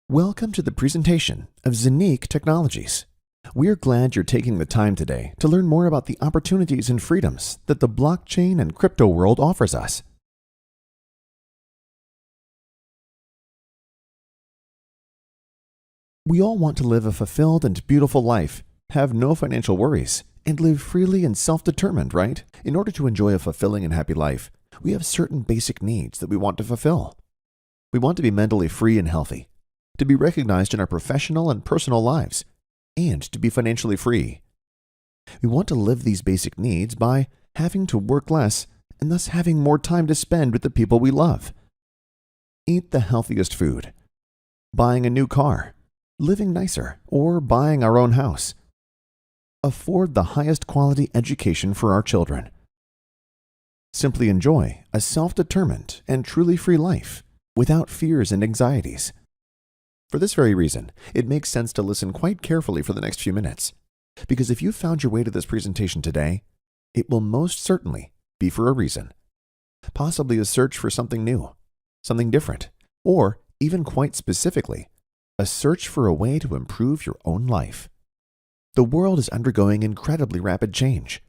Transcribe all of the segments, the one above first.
Welcome to the presentation of ZENIQ Technologies. We're glad you're taking the time today to learn more about the opportunities and freedoms that the blockchain and crypto world offers us. We all want to live a fulfilled and beautiful life, have no financial worries, and live freely and self-determined, right? In order to enjoy a fulfilling and happy life, we have certain basic needs that we want to fulfill. We want to be mentally free and healthy, to be recognized in our professional and personal lives, and to be financially free. We want to live these basic needs by having to work less and thus having more time to spend with the people we love. Eat the healthiest food, buying a new car, living nicer, or buying our own house. Afford the highest quality education for our children. Simply enjoy a self-determined and truly free life without fears and anxieties. For this very reason, it makes sense to listen quite carefully for the next few minutes, because if you've found your way to this presentation today, it will most certainly be for a reason. Possibly a search for something new, something different, or even quite specifically, a search for a way to improve your own life. The world is undergoing incredibly rapid change.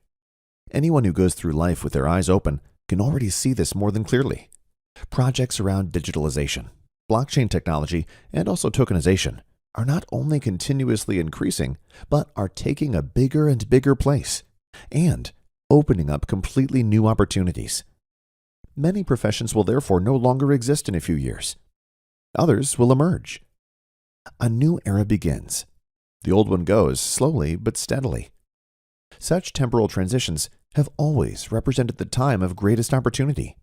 Anyone who goes through life with their eyes open can already see this more than clearly. Projects around digitalization, blockchain technology, and also tokenization are not only continuously increasing, but are taking a bigger and bigger place and opening up completely new opportunities. Many professions will therefore no longer exist in a few years. Others will emerge. A new era begins. The old one goes slowly but steadily. Such temporal transitions have always represented the time of greatest opportunity.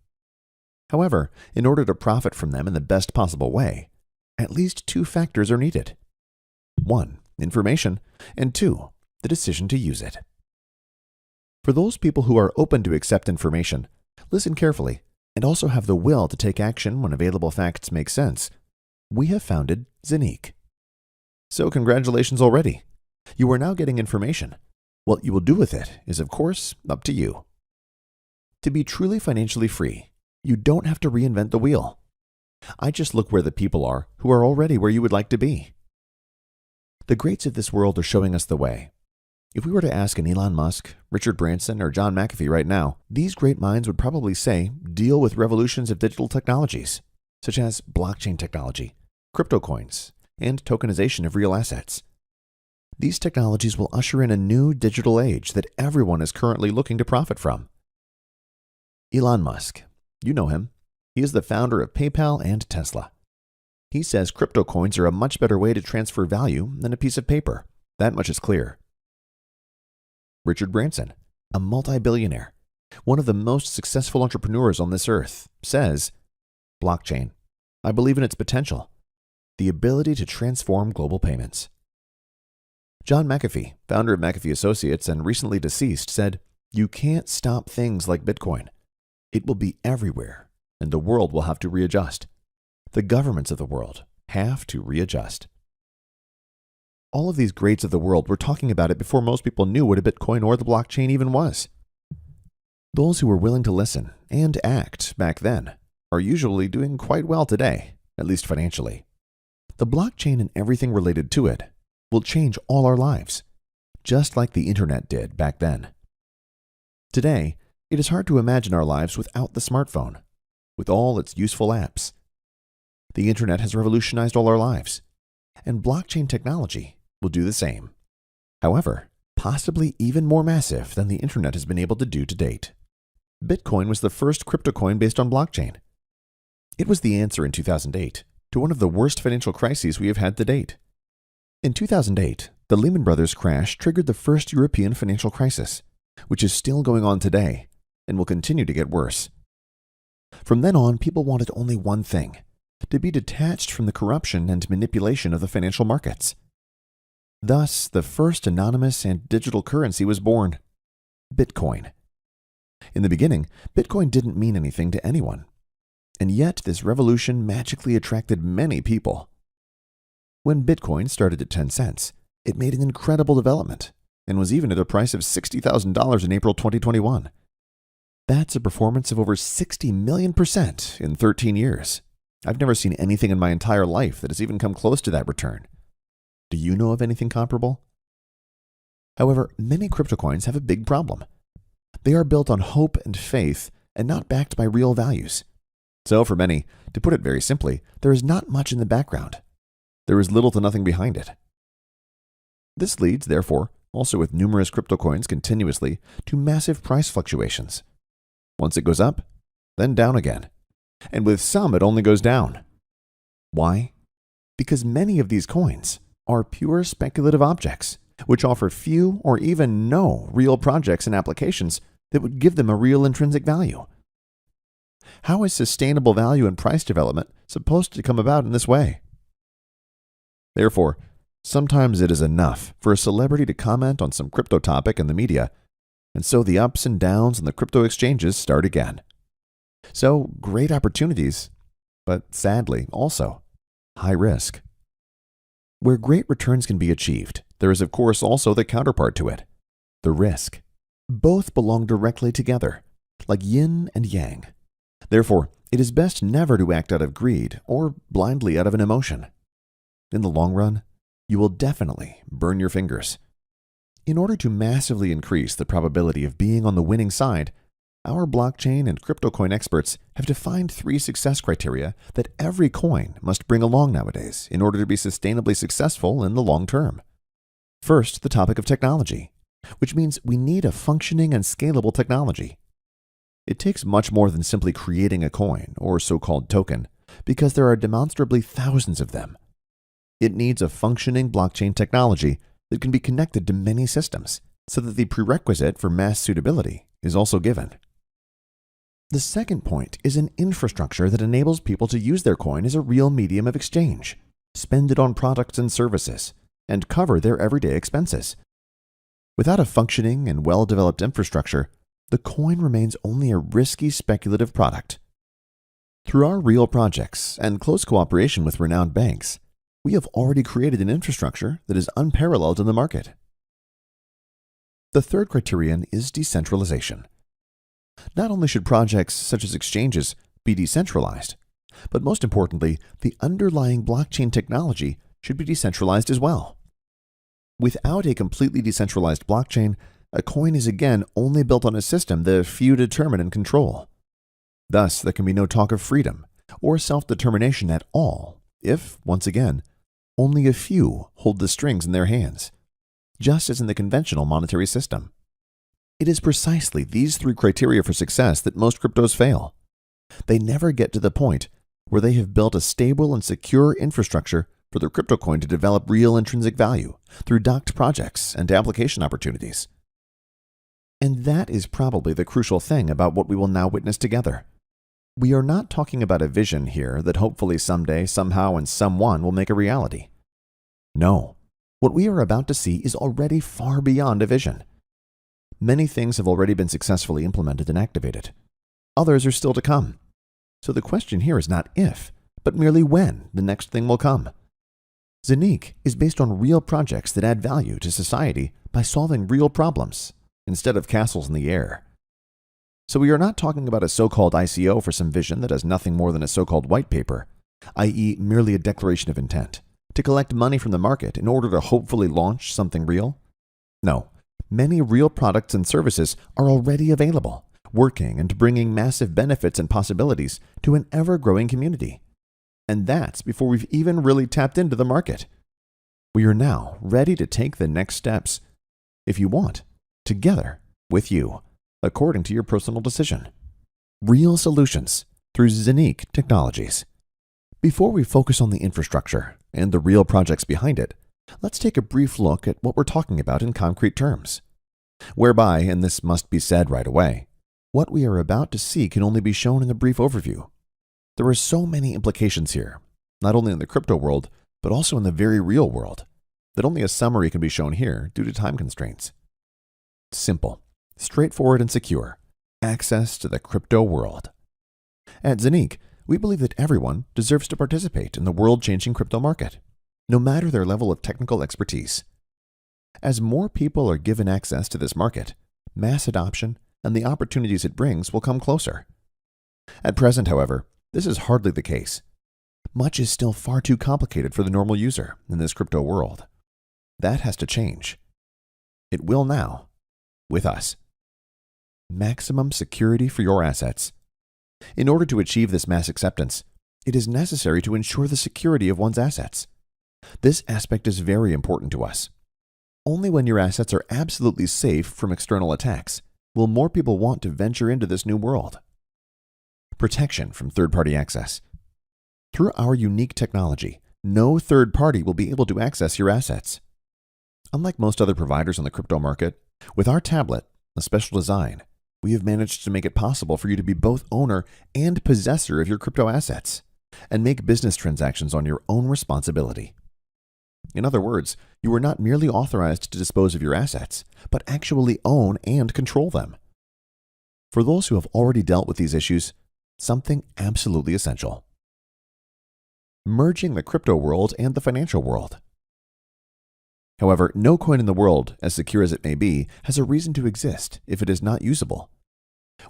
However, in order to profit from them in the best possible way, at least two factors are needed. 1, information, and 2, the decision to use it. For those people who are open to accept information, listen carefully, and also have the will to take action when available facts make sense, we have founded ZENIQ. So congratulations already. You are now getting information. What you will do with it is, of course, up to you. To be truly financially free, you don't have to reinvent the wheel. I just look where the people are who are already where you would like to be. The greats of this world are showing us the way. If we were to ask an Elon Musk, Richard Branson, or John McAfee right now, these great minds would probably say, deal with revolutions of digital technologies, such as blockchain technology, crypto coins, and tokenization of real assets. These technologies will usher in a new digital age that everyone is currently looking to profit from. Elon Musk. You know him. He is the founder of PayPal and Tesla. He says crypto coins are a much better way to transfer value than a piece of paper. That much is clear. Richard Branson, a multi-billionaire, one of the most successful entrepreneurs on this earth, says, blockchain. I believe in its potential, the ability to transform global payments. John McAfee, founder of McAfee Associates and recently deceased, said, you can't stop things like Bitcoin. It will be everywhere, and the world will have to readjust. The governments of the world have to readjust. All of these greats of the world were talking about it before most people knew what a Bitcoin or the blockchain even was. Those who were willing to listen and act back then are usually doing quite well today, at least financially. The blockchain and everything related to it will change all our lives, just like the internet did back then. Today, it is hard to imagine our lives without the smartphone, with all its useful apps. The internet has revolutionized all our lives, and blockchain technology will do the same. However, possibly even more massive than the internet has been able to do to date. Bitcoin was the first crypto coin based on blockchain. It was the answer in 2008 to one of the worst financial crises we have had to date. In 2008, the Lehman Brothers crash triggered the first European financial crisis, which is still going on today and will continue to get worse. From then on, people wanted only one thing, to be detached from the corruption and manipulation of the financial markets. Thus, the first anonymous and digital currency was born, Bitcoin. In the beginning, Bitcoin didn't mean anything to anyone, and yet this revolution magically attracted many people. When Bitcoin started at 10 cents, it made an incredible development and was even at a price of $60,000 in April 2021. That's a performance of over 60 million% in 13 years. I've never seen anything in my entire life that has even come close to that return. Do you know of anything comparable? However, many crypto coins have a big problem. They are built on hope and faith and not backed by real values. So for many, to put it very simply, there is not much in the background. There is little to nothing behind it. This leads, therefore, also with numerous crypto coins continuously, to massive price fluctuations. Once it goes up, then down again. And with some, it only goes down. Why? Because many of these coins are pure speculative objects, which offer few or even no real projects and applications that would give them a real intrinsic value. How is sustainable value and price development supposed to come about in this way? Therefore, sometimes it is enough for a celebrity to comment on some crypto topic in the media, and so the ups and downs on the crypto exchanges start again. So, great opportunities, but sadly also high risk. Where great returns can be achieved, there is of course also the counterpart to it, the risk. Both belong directly together, like yin and yang. Therefore, it is best never to act out of greed or blindly out of an emotion. In the long run, you will definitely burn your fingers. In order to massively increase the probability of being on the winning side, our blockchain and crypto coin experts have defined 3 success criteria that every coin must bring along nowadays in order to be sustainably successful in the long term. First, the topic of technology, which means we need a functioning and scalable technology. It takes much more than simply creating a coin or so-called token, because there are demonstrably thousands of them. It needs a functioning blockchain technology that can be connected to many systems, so that the prerequisite for mass suitability is also given. The second point is an infrastructure that enables people to use their coin as a real medium of exchange, spend it on products and services, and cover their everyday expenses. Without a functioning and well-developed infrastructure, the coin remains only a risky speculative product. Through our real projects and close cooperation with renowned banks, we have already created an infrastructure that is unparalleled in the market. The third criterion is decentralization. Not only should projects such as exchanges be decentralized, but most importantly, the underlying blockchain technology should be decentralized as well. Without a completely decentralized blockchain, a coin is again only built on a system that a few determine and control. Thus, there can be no talk of freedom or self-determination at all if, once again, only a few hold the strings in their hands, just as in the conventional monetary system. It is precisely these 3 criteria for success that most cryptos fail. They never get to the point where they have built a stable and secure infrastructure for their crypto coin to develop real intrinsic value through docked projects and application opportunities. And that is probably the crucial thing about what we will now witness together. We are not talking about a vision here that hopefully someday, somehow, and someone will make a reality. No, what we are about to see is already far beyond a vision. Many things have already been successfully implemented and activated. Others are still to come. So the question here is not if, but merely when the next thing will come. ZENIQ is based on real projects that add value to society by solving real problems, instead of castles in the air. So we are not talking about a so-called ICO for some vision that has nothing more than a so-called white paper, i.e. merely a declaration of intent, to collect money from the market in order to hopefully launch something real. No, many real products and services are already available, working and bringing massive benefits and possibilities to an ever-growing community. And that's before we've even really tapped into the market. We are now ready to take the next steps, if you want, together with you, according to your personal decision. Real solutions through ZENIQ technologies. Before we focus on the infrastructure and the real projects behind it, let's take a brief look at what we're talking about in concrete terms. Whereby, and this must be said right away, what we are about to see can only be shown in a brief overview. There are so many implications here, not only in the crypto world, but also in the very real world, that only a summary can be shown here due to time constraints. Simple, straightforward, and secure. Access to the crypto world. At ZENIQ, we believe that everyone deserves to participate in the world-changing crypto market, no matter their level of technical expertise. As more people are given access to this market, mass adoption and the opportunities it brings will come closer. At present, however, this is hardly the case, Much is still far too complicated for the normal user in this crypto world. That has to change. It will now, with us. Maximum security for your assets. In order to achieve this mass acceptance, it is necessary to ensure the security of one's assets. This aspect is very important to us. Only when your assets are absolutely safe from external attacks will more people want to venture into this new world. Protection from third-party access. Through our unique technology, no third party will be able to access your assets. Unlike most other providers on the crypto market, with our tablet, a special design, we have managed to make it possible for you to be both owner and possessor of your crypto assets and make business transactions on your own responsibility. In other words, you are not merely authorized to dispose of your assets, but actually own and control them. For those who have already dealt with these issues, something absolutely essential. Merging the crypto world and the financial world. However, no coin in the world, as secure as it may be, has a reason to exist if it is not usable.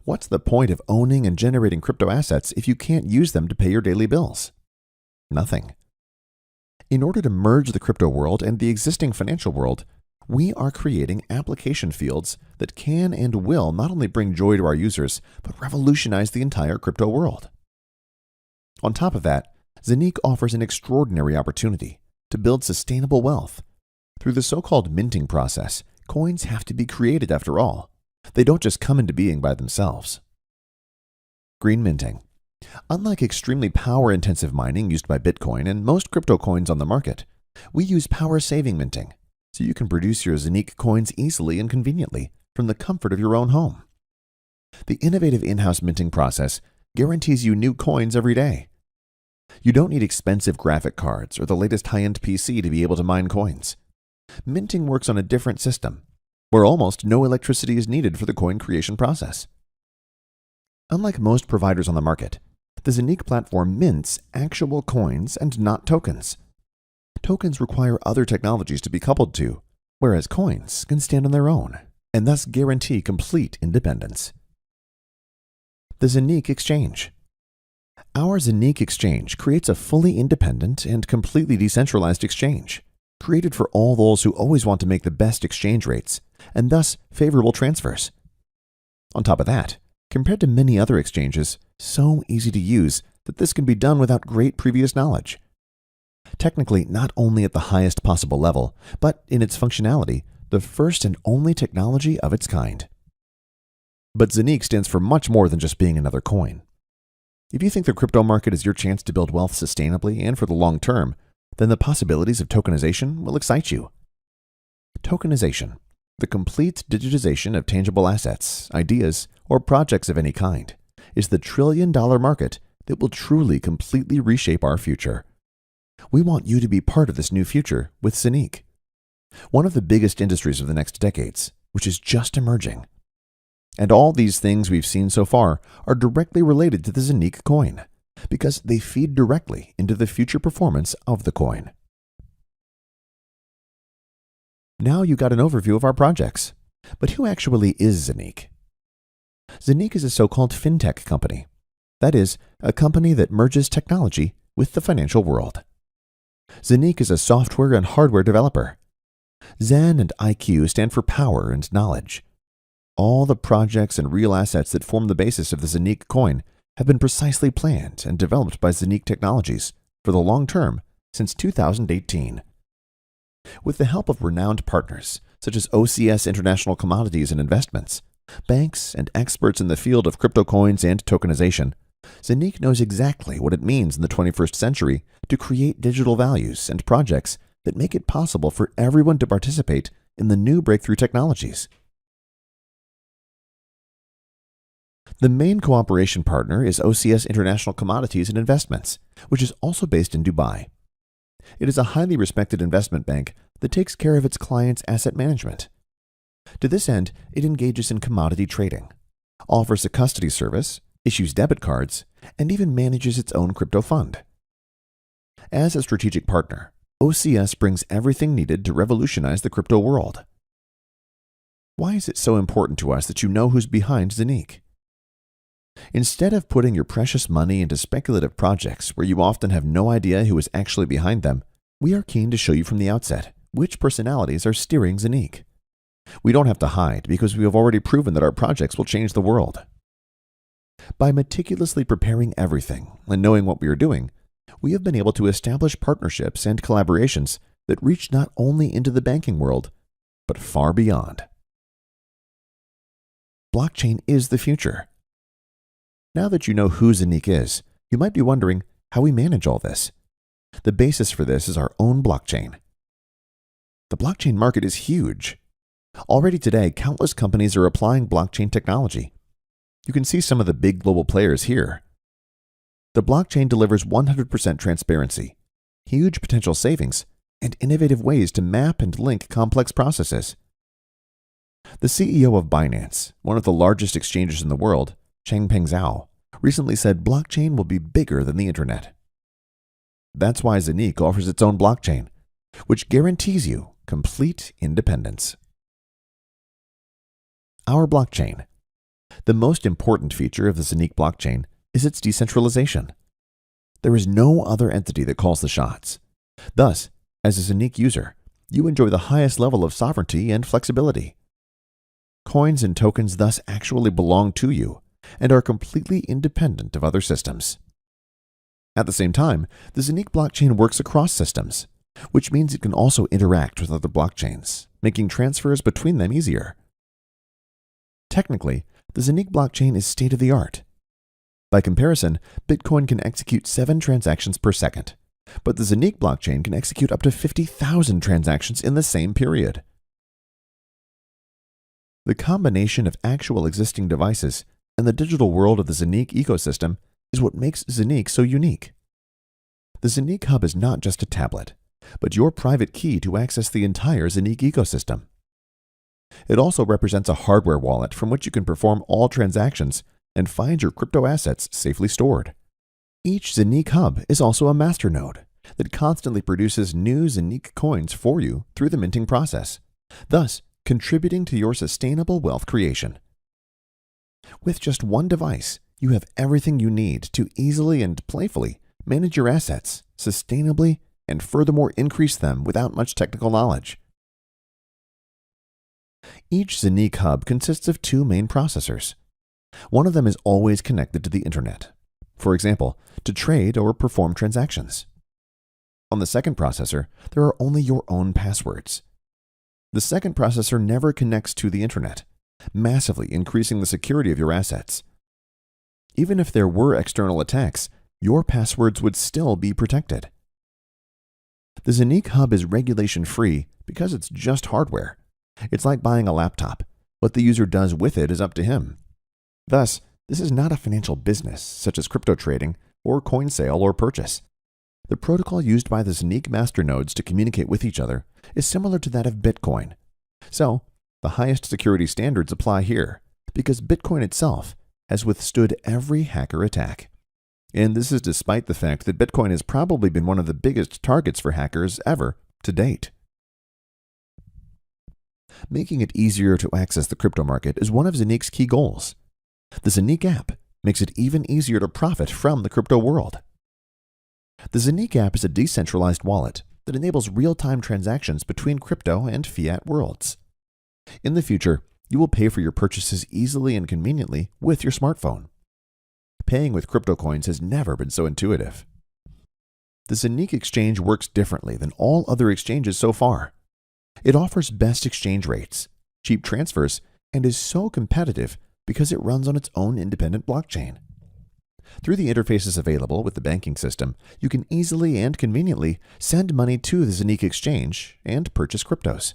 What's the point of owning and generating crypto assets if you can't use them to pay your daily bills? Nothing. In order to merge the crypto world and the existing financial world, we are creating application fields that can and will not only bring joy to our users, but revolutionize the entire crypto world. On top of that, ZENIQ offers an extraordinary opportunity to build sustainable wealth. Through the so-called minting process, coins have to be created after all. They don't just come into being by themselves. Green minting. Unlike extremely power-intensive mining used by Bitcoin and most crypto coins on the market, we use power-saving minting, so you can produce your ZENIQ coins easily and conveniently from the comfort of your own home. The innovative in-house minting process guarantees you new coins every day. You don't need expensive graphic cards or the latest high-end PC to be able to mine coins. Minting works on a different system, where almost no electricity is needed for the coin creation process. Unlike most providers on the market, the ZENIQ platform mints actual coins and not tokens. Tokens require other technologies to be coupled to, whereas coins can stand on their own and thus guarantee complete independence. The ZENIQ Exchange. Our ZENIQ Exchange creates a fully independent and completely decentralized exchange, created for all those who always want to make the best exchange rates and thus favorable transfers. On top of that, compared to many other exchanges, so easy to use that this can be done without great previous knowledge. Technically, not only at the highest possible level, but in its functionality, the first and only technology of its kind. But ZENIQ stands for much more than just being another coin. If you think the crypto market is your chance to build wealth sustainably and for the long term, then the possibilities of tokenization will excite you. Tokenization, the complete digitization of tangible assets, ideas, or projects of any kind, is the trillion-dollar market that will truly completely reshape our future. We want you to be part of this new future with ZENIQ, one of the biggest industries of the next decades, which is just emerging. And all these things we've seen so far are directly related to the ZENIQ coin, because they feed directly into the future performance of the coin. Now you got an overview of our projects, but who actually is ZENIQ? ZENIQ is a so-called FinTech company. That is, a company that merges technology with the financial world. ZENIQ is a software and hardware developer. Zen and IQ stand for power and knowledge. All the projects and real assets that form the basis of the ZENIQ coin have been precisely planned and developed by ZENIQ Technologies for the long term since 2018. With the help of renowned partners such as OCS International Commodities and Investments, banks, and experts in the field of crypto coins and tokenization, ZENIQ knows exactly what it means in the 21st century to create digital values and projects that make it possible for everyone to participate in the new breakthrough technologies. The main cooperation partner is OCS International Commodities and Investments, which is also based in Dubai. It is a highly respected investment bank that takes care of its clients' asset management. To this end, it engages in commodity trading, offers a custody service, issues debit cards, and even manages its own crypto fund. As a strategic partner, OCS brings everything needed to revolutionize the crypto world. Why is it so important to us that you know who's behind ZENIQ? Instead of putting your precious money into speculative projects where you often have no idea who is actually behind them, we are keen to show you from the outset which personalities are steering ZENIQ. We don't have to hide because we have already proven that our projects will change the world. By meticulously preparing everything and knowing what we are doing, we have been able to establish partnerships and collaborations that reach not only into the banking world, but far beyond. Blockchain is the future. Now that you know who ZENIQ is, you might be wondering how we manage all this. The basis for this is our own blockchain. The blockchain market is huge. Already today, countless companies are applying blockchain technology. You can see some of the big global players here. The blockchain delivers 100% transparency, huge potential savings, and innovative ways to map and link complex processes. The CEO of Binance, one of the largest exchanges in the world, Changpeng Zhao, recently said blockchain will be bigger than the internet. That's why ZENIQ offers its own blockchain, which guarantees you complete independence. Our blockchain. The most important feature of the ZENIQ blockchain is its decentralization. There is no other entity that calls the shots. Thus, as a ZENIQ user, you enjoy the highest level of sovereignty and flexibility. Coins and tokens thus actually belong to you and are completely independent of other systems. At the same time, the ZENIQ blockchain works across systems, which means it can also interact with other blockchains, making transfers between them easier. Technically, the ZENIQ blockchain is state-of-the-art. By comparison, Bitcoin can execute 7 transactions per second, but the ZENIQ blockchain can execute up to 50,000 transactions in the same period. The combination of actual existing devices and the digital world of the ZENIQ ecosystem is what makes ZENIQ so unique. The ZENIQ Hub is not just a tablet, but your private key to access the entire ZENIQ ecosystem. It also represents a hardware wallet from which you can perform all transactions and find your crypto assets safely stored. Each ZENIQ Hub is also a masternode that constantly produces new ZENIQ coins for you through the minting process, thus contributing to your sustainable wealth creation. With just one device, you have everything you need to easily and playfully manage your assets sustainably and furthermore increase them without much technical knowledge. Each ZENIQ Hub consists of 2 main processors. One of them is always connected to the internet, for example, to trade or perform transactions. On the second processor, there are only your own passwords. The second processor never connects to the internet, massively increasing the security of your assets. Even if there were external attacks, your passwords would still be protected. The ZENIQ Hub is regulation-free because it's just hardware. It's like buying a laptop. What the user does with it is up to him. Thus, this is not a financial business such as crypto trading or coin sale or purchase. The protocol used by the ZENIQ masternodes to communicate with each other is similar to that of Bitcoin. So, the highest security standards apply here because Bitcoin itself has withstood every hacker attack. And this is despite the fact that Bitcoin has probably been one of the biggest targets for hackers ever to date. Making it easier to access the crypto market is one of ZENIQ's key goals. The ZENIQ app makes it even easier to profit from the crypto world. The ZENIQ app is a decentralized wallet that enables real-time transactions between crypto and fiat worlds. In the future, you will pay for your purchases easily and conveniently with your smartphone. Paying with crypto coins has never been so intuitive. The ZENIQ exchange works differently than all other exchanges so far. It offers best exchange rates, cheap transfers, and is so competitive because it runs on its own independent blockchain. Through the interfaces available with the banking system, you can easily and conveniently send money to the ZENIQ exchange and purchase cryptos.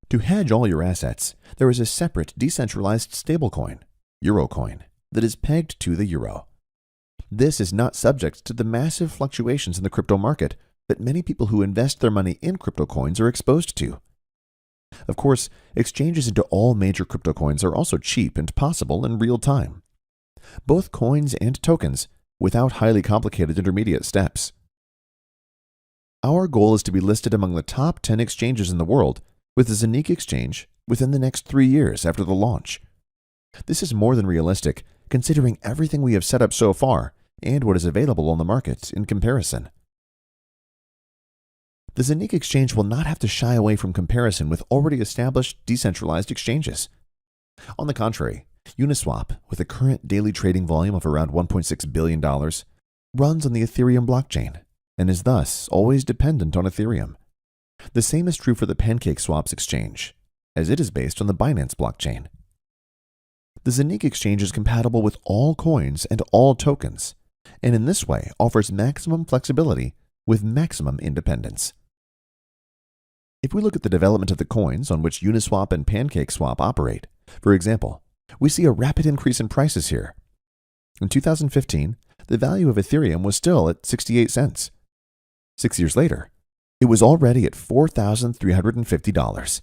To hedge all your assets, there is a separate decentralized stablecoin, Eurocoin, that is pegged to the euro. This is not subject to the massive fluctuations in the crypto market that many people who invest their money in crypto coins are exposed to. Of course, exchanges into all major crypto coins are also cheap and possible in real time. Both coins and tokens, without highly complicated intermediate steps. Our goal is to be listed among the top 10 exchanges in the world with the ZENIQ exchange within the next 3 years after the launch. This is more than realistic, considering everything we have set up so far and what is available on the market in comparison. The ZENIQ exchange will not have to shy away from comparison with already established decentralized exchanges. On the contrary, UNISWAP, with a current daily trading volume of around $1.6 billion, runs on the Ethereum blockchain and is thus always dependent on Ethereum. The same is true for the PancakeSwap's exchange, as it is based on the Binance blockchain. The ZENIQ exchange is compatible with all coins and all tokens, and in this way offers maximum flexibility with maximum independence. If we look at the development of the coins on which UNISWAP and PancakeSwap operate, for example, we see a rapid increase in prices here. In 2015, the value of Ethereum was still at 68 cents. 6 years later, it was already at $4,350.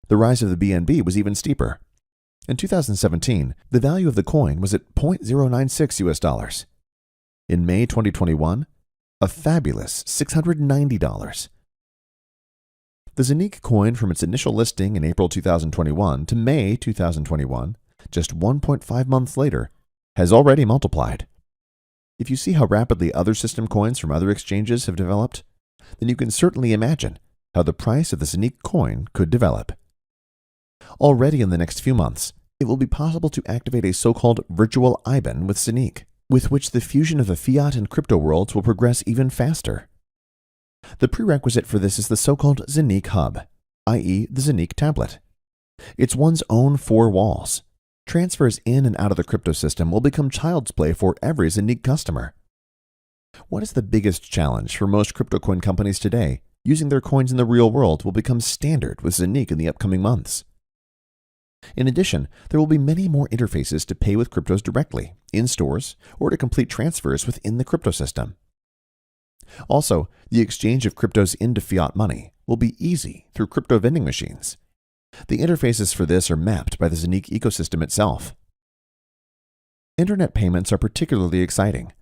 The rise of the BNB was even steeper. In 2017, the value of the coin was at $0.096 US. In May 2021, a fabulous $690. The ZENIQ coin from its initial listing in April 2021 to May 2021, just 1.5 months later, has already multiplied. If you see how rapidly other system coins from other exchanges have developed, then you can certainly imagine how the price of the ZENIQ coin could develop. Already in the next few months, it will be possible to activate a so-called virtual IBAN with ZENIQ, with which the fusion of the fiat and crypto worlds will progress even faster. The prerequisite for this is the so-called ZENIQ hub, i.e. the ZENIQ tablet. It's one's own four walls. Transfers in and out of the crypto system will become child's play for every ZENIQ customer. What is the biggest challenge for most crypto coin companies today? Using their coins in the real world will become standard with ZENIQ in the upcoming months. In addition, there will be many more interfaces to pay with cryptos directly, in stores, or to complete transfers within the crypto system. Also, the exchange of cryptos into fiat money will be easy through crypto vending machines. The interfaces for this are mapped by the ZENIQ ecosystem itself. Internet payments are particularly exciting.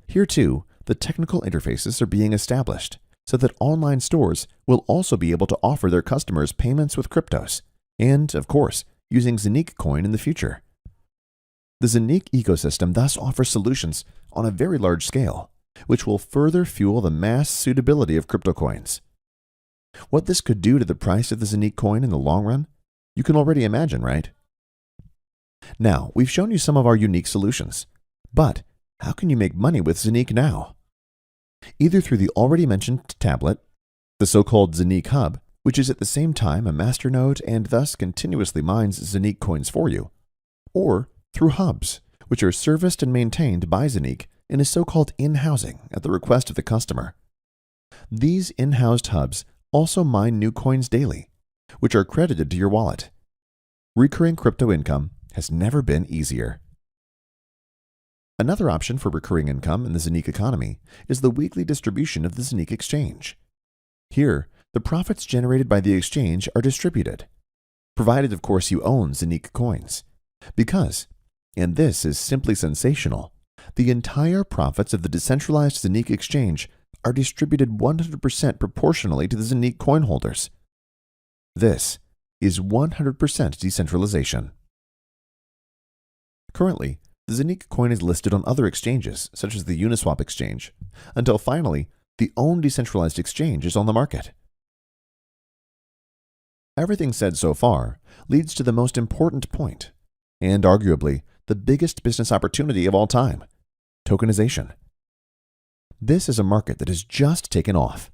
Here too, the technical interfaces are being established so that online stores will also be able to offer their customers payments with cryptos, and, of course, using ZENIQ coin in the future. The ZENIQ ecosystem thus offers solutions on a very large scale, which will further fuel the mass suitability of crypto coins. What this could do to the price of the ZENIQ coin in the long run, you can already imagine, right? Now, we've shown you some of our unique solutions, but how can you make money with ZENIQ now? Either through the already mentioned tablet, the so-called ZENIQ hub, which is at the same time a masternode and thus continuously mines ZENIQ coins for you, or through hubs, which are serviced and maintained by ZENIQ in a so-called in-housing at the request of the customer. These in-housed hubs also mine new coins daily, which are credited to your wallet. Recurring crypto income has never been easier. Another option for recurring income in the ZENIQ economy is the weekly distribution of the ZENIQ exchange. Here, the profits generated by the exchange are distributed, provided of course you own ZENIQ coins, because, and this is simply sensational, the entire profits of the decentralized ZENIQ exchange are distributed 100% proportionally to the ZENIQ coin holders. This is 100% decentralization. Currently, the ZENIQ coin is listed on other exchanges, such as the UNISWAP exchange, until finally, the own decentralized exchange is on the market. Everything said so far leads to the most important point, and arguably the biggest business opportunity of all time: tokenization. This is a market that has just taken off.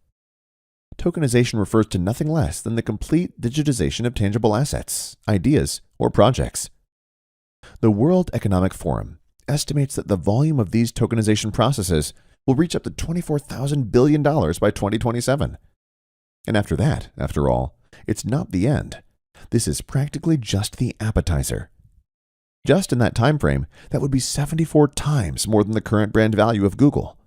Tokenization refers to nothing less than the complete digitization of tangible assets, ideas, or projects. The World Economic Forum estimates that the volume of these tokenization processes will reach up to $24,000 billion by 2027. And after that, after all, it's not the end. This is practically just the appetizer. Just in that time frame, that would be 74 times more than the current brand value of Google,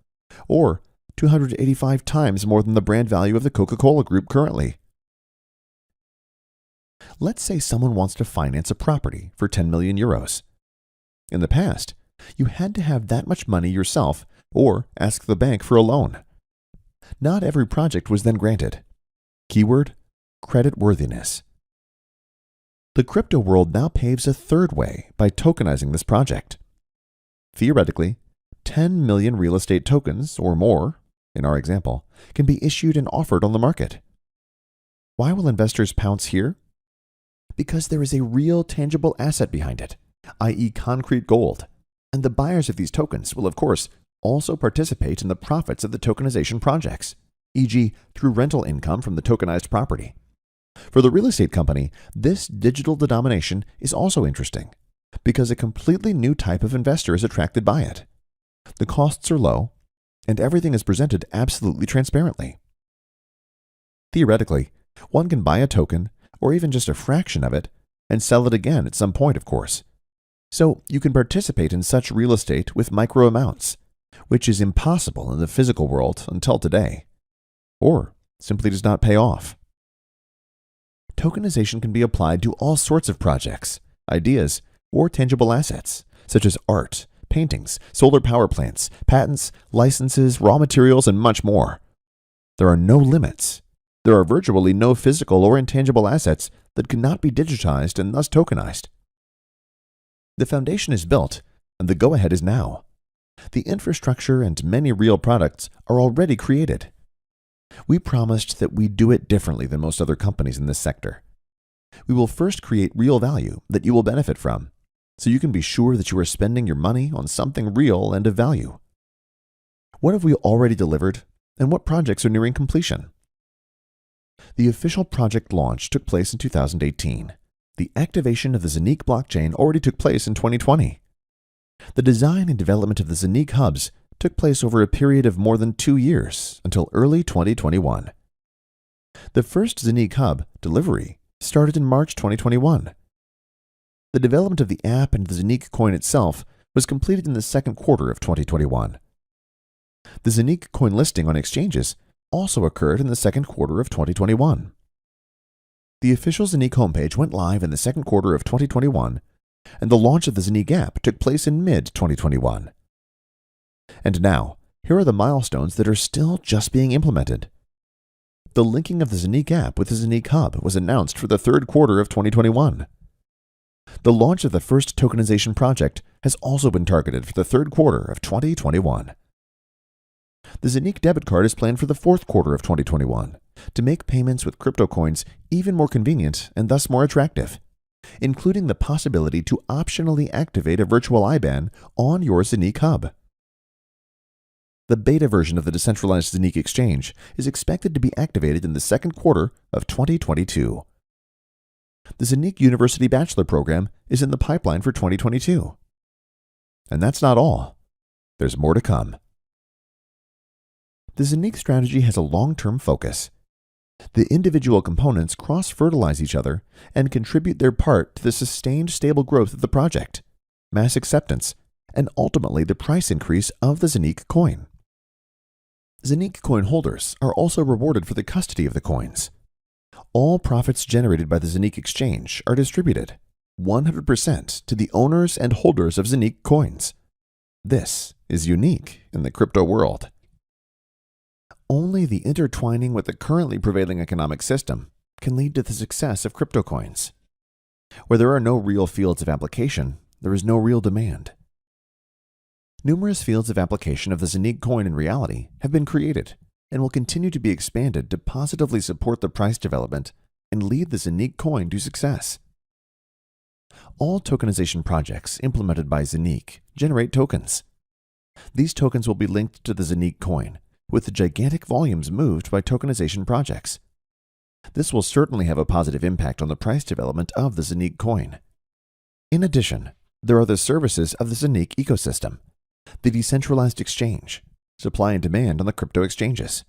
or 285 times more than the brand value of the Coca-Cola Group currently. Let's say someone wants to finance a property for 10 million euros. In the past, you had to have that much money yourself or ask the bank for a loan. Not every project was then granted. Keyword: creditworthiness. The crypto world now paves a third way by tokenizing this project. Theoretically, 10 million real estate tokens or more, in our example, can be issued and offered on the market. Why will investors pounce here? Because there is a real tangible asset behind it, i.e. concrete gold, and the buyers of these tokens will, of course, also participate in the profits of the tokenization projects, e.g. through rental income from the tokenized property. For the real estate company, this digital denomination is also interesting because a completely new type of investor is attracted by it. The costs are low, and everything is presented absolutely transparently. Theoretically, one can buy a token, or even just a fraction of it, and sell it again at some point, of course. So you can participate in such real estate with micro amounts, which is impossible in the physical world until today, or simply does not pay off. Tokenization can be applied to all sorts of projects, ideas, or tangible assets, such as art, paintings, solar power plants, patents, licenses, raw materials, and much more. There are no limits. There are virtually no physical or intangible assets that cannot be digitized and thus tokenized. The foundation is built, and the go-ahead is now. The infrastructure and many real products are already created. We promised that we'd do it differently than most other companies in this sector. We will first create real value that you will benefit from, so you can be sure that you are spending your money on something real and of value. What have we already delivered, and what projects are nearing completion? The official project launch took place in 2018. The activation of the ZENIQ blockchain already took place in 2020. The design and development of the ZENIQ hubs took place over a period of more than 2 years until early 2021. The first ZENIQ hub, delivery, started in March 2021. The development of the app and the ZENIQ coin itself was completed in the second quarter of 2021. The ZENIQ coin listing on exchanges also occurred in the second quarter of 2021. The official ZENIQ homepage went live in the second quarter of 2021, and the launch of the ZENIQ app took place in mid-2021. And now, here are the milestones that are still just being implemented. The linking of the ZENIQ app with the ZENIQ hub was announced for the third quarter of 2021. The launch of the first tokenization project has also been targeted for the third quarter of 2021. The ZENIQ debit card is planned for the fourth quarter of 2021 to make payments with crypto coins even more convenient and thus more attractive, including the possibility to optionally activate a virtual IBAN on your ZENIQ hub. The beta version of the decentralized ZENIQ exchange is expected to be activated in the second quarter of 2022. The ZENIQ University Bachelor Program is in the pipeline for 2022. And that's not all. There's more to come. The ZENIQ strategy has a long-term focus. The individual components cross-fertilize each other and contribute their part to the sustained stable growth of the project, mass acceptance, and ultimately the price increase of the ZENIQ coin. ZENIQ coin holders are also rewarded for the custody of the coins. All profits generated by the ZENIQ exchange are distributed 100% to the owners and holders of ZENIQ coins. This is unique in the crypto world. Only the intertwining with the currently prevailing economic system can lead to the success of crypto coins. Where there are no real fields of application, there is no real demand. Numerous fields of application of the ZENIQ coin in reality have been created and will continue to be expanded to positively support the price development and lead the ZENIQ coin to success. All tokenization projects implemented by ZENIQ generate tokens. These tokens will be linked to the ZENIQ coin, with the gigantic volumes moved by tokenization projects. This will certainly have a positive impact on the price development of the ZENIQ coin. In addition, there are the services of the ZENIQ ecosystem, the decentralized exchange, supply and demand on the crypto exchanges.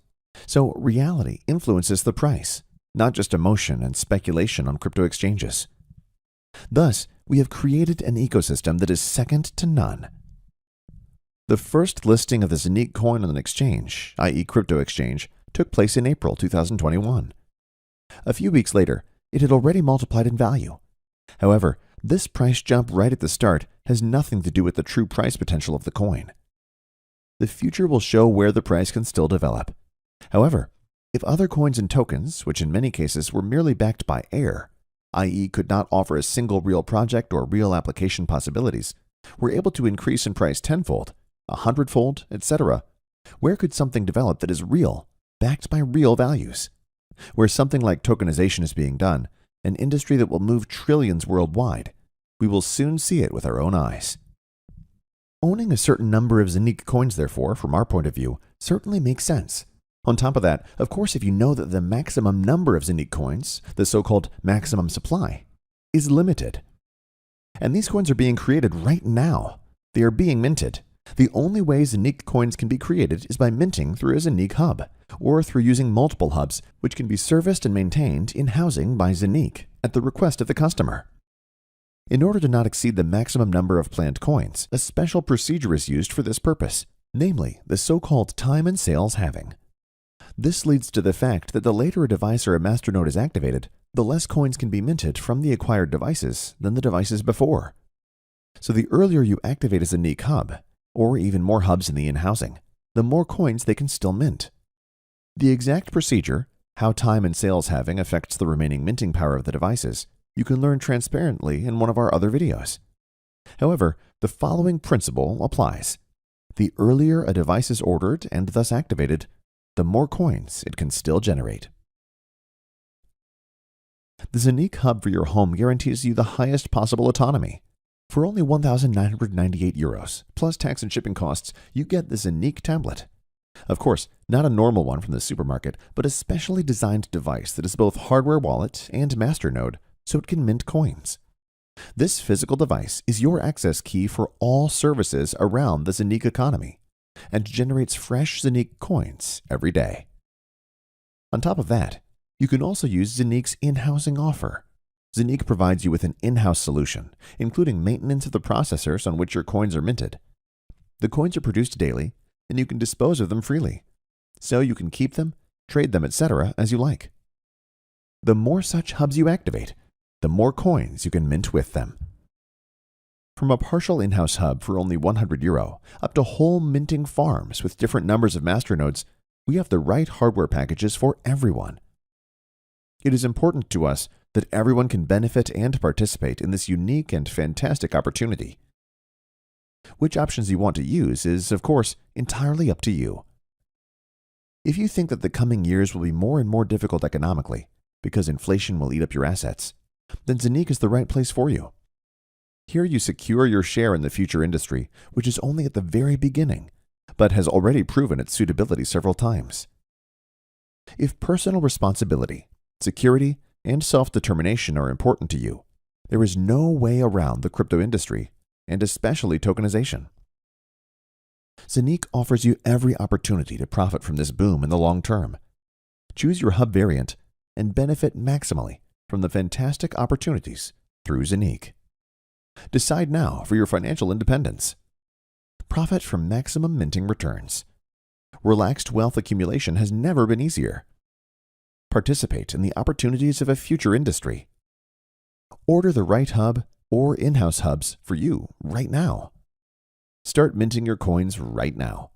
So reality influences the price, not just emotion and speculation on crypto exchanges. Thus, we have created an ecosystem that is second to none. The first listing of the ZENIQ coin on an exchange, i.e. crypto exchange, took place in April 2021. A few weeks later, it had already multiplied in value. However, this price jump right at the start has nothing to do with the true price potential of the coin. The future will show where the price can still develop. However, if other coins and tokens, which in many cases were merely backed by air, i.e. could not offer a single real project or real application possibilities, were able to increase in price tenfold, 100-fold, etc. Where could something develop that is real, backed by real values? Where something like tokenization is being done, an industry that will move trillions worldwide, we will soon see it with our own eyes. Owning a certain number of ZENIQ coins, therefore, from our point of view, certainly makes sense. On top of that, of course, if you know that the maximum number of ZENIQ coins, the so-called maximum supply, is limited. And these coins are being created right now. They are being minted. The only way ZENIQ coins can be created is by minting through a ZENIQ hub, or through using multiple hubs, which can be serviced and maintained in housing by ZENIQ at the request of the customer. In order to not exceed the maximum number of planned coins, a special procedure is used for this purpose, namely the so-called time and sales halving. This leads to the fact that the later a device or a masternode is activated, the less coins can be minted from the acquired devices than the devices before. So the earlier you activate a ZENIQ hub, or even more hubs in the in-housing, the more coins they can still mint. The exact procedure, how time and sales halving affects the remaining minting power of the devices, you can learn transparently in one of our other videos. However, the following principle applies. The earlier a device is ordered and thus activated, the more coins it can still generate. The ZENIQ hub for your home guarantees you the highest possible autonomy. For only €1,998, plus tax and shipping costs, you get the ZENIQ tablet. Of course, not a normal one from the supermarket, but a specially designed device that is both hardware wallet and masternode, so it can mint coins. This physical device is your access key for all services around the ZENIQ economy, and generates fresh ZENIQ coins every day. On top of that, you can also use ZENIQ's in-housing offer. ZENIQ provides you with an in-house solution, including maintenance of the processors on which your coins are minted. The coins are produced daily, and you can dispose of them freely, so you can keep them, trade them, etc. as you like. The more such hubs you activate, the more coins you can mint with them. From a partial in-house hub for only €100 up to whole minting farms with different numbers of masternodes, we have the right hardware packages for everyone. It is important to us that everyone can benefit and participate in this unique and fantastic opportunity. Which options you want to use is, of course, entirely up to you. If you think that the coming years will be more and more difficult economically, because inflation will eat up your assets, then ZENIQ is the right place for you. Here you secure your share in the future industry, which is only at the very beginning, but has already proven its suitability several times. If personal responsibility, security, and self-determination are important to you, there is no way around the crypto industry, and especially tokenization. ZENIQ offers you every opportunity to profit from this boom in the long term. Choose your hub variant and benefit maximally from the fantastic opportunities through ZENIQ. Decide now for your financial independence. Profit from maximum minting returns. Relaxed wealth accumulation has never been easier. Participate in the opportunities of a future industry. Order the right hub or in-house hubs for you right now. Start minting your coins right now.